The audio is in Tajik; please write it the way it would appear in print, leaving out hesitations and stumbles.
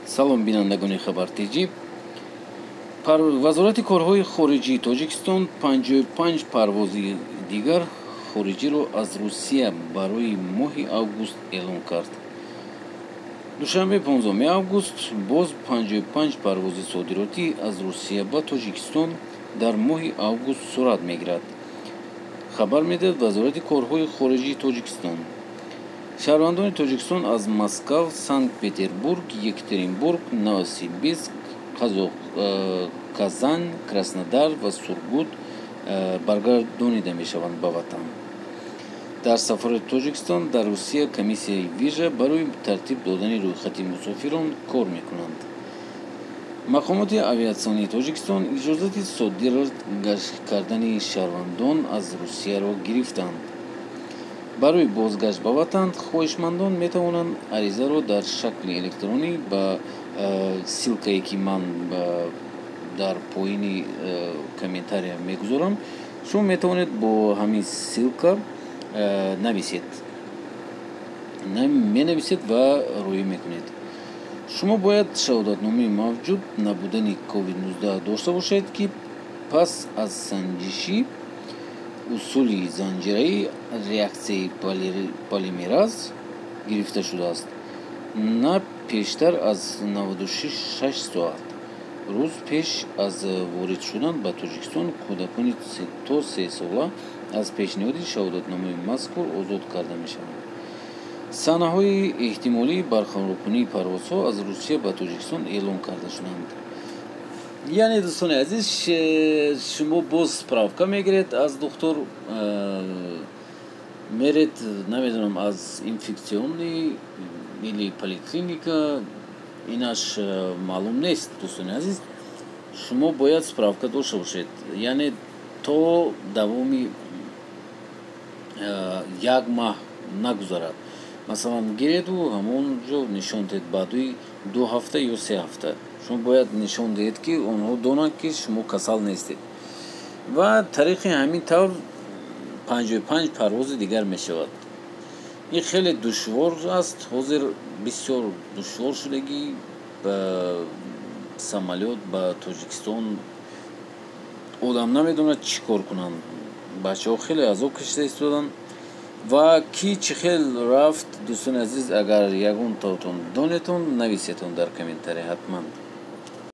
салом бинандагони хабартиҷӣ. вазорати корҳои хориҷии тоҷикистон 55 парвози дигар хориҷиро аз Русия барои моҳи август эълон кард. душанбе 15 август боз 55 парвози содиротӣ аз Русия ба Тоҷикистон дар моҳи август сурат мегирад. хабар медиҳад вазорати корҳои хориҷии Тоҷикистон. шаҳрвандони Тоҷикистон аз Москав, Санкт-Петербург, Екатеринбург, Новосибирск, Казань, Краснодар ва Сургут баргардонида мешаванд ба ватан. дар сафарати Тоҷикистон дар Русия комиссияи вижа барои тартиб додани рӯйхати мусофирон кор мекунанд. мақомоти авиатсионии Тоҷикистон иҷозати содир гашт кардани шаҳрвандон аз Русияро гирифтанд. барои бозгашт ба ватан хоҳишмандон метавонанд аризаро дар шакли электронӣ ба силкае ки ман дар поини комментария мегузорам, шумо метавонед бо ҳамин силка менависед ва роӣ мекунед. шумо бояд шаҳодатномаи мавҷуд набудани COVID-19 дошта бошед, ки пас аз санҷиши усули занҷираи реаксияи полимераз гирифта шудааст, на пештар аз 96 соат рӯз пеш аз ворид шудан ба Тоҷикистон кӯдакони то 3 сола аз пешниҳоди шаҳодатномаи мазкур озод карда мешаванд. санаҳои эҳтимолии барқароркунии парвозҳо аз Русия ба Тоҷикистон эълон карда шуданд. яъне дӯстони азиз, шумо боз справка мегиред аз духтур, меред намедонам аз инфексионӣ или поликлиника, инаш маълум нест. дӯстони азиз, шумо бояд справка дошта бошед, яъне то давоми 1 маҳ нагузарад. масалан гиреду ҳамон ҷо нишон диҳед баъди 2 ҳафта ё 3 ҳафта шумо бояд нишон диҳед, ки онҳо донанд, ки шумо касал нестед. ва тариқи ҳамин тавр 55 парвози дигар мешавад. ин хеле душвор аст. ҳозир бисёр душвор шудагӣ ба самолёт ба Тоҷикистон одам намедонад чӣ кор кунанд. бачаҳо хеле азоб кашида истоданд. ва ки чӣ хел рафт, дӯстони азиз, агар ягон тавтон донетон нависетон дар комментария ҳатман.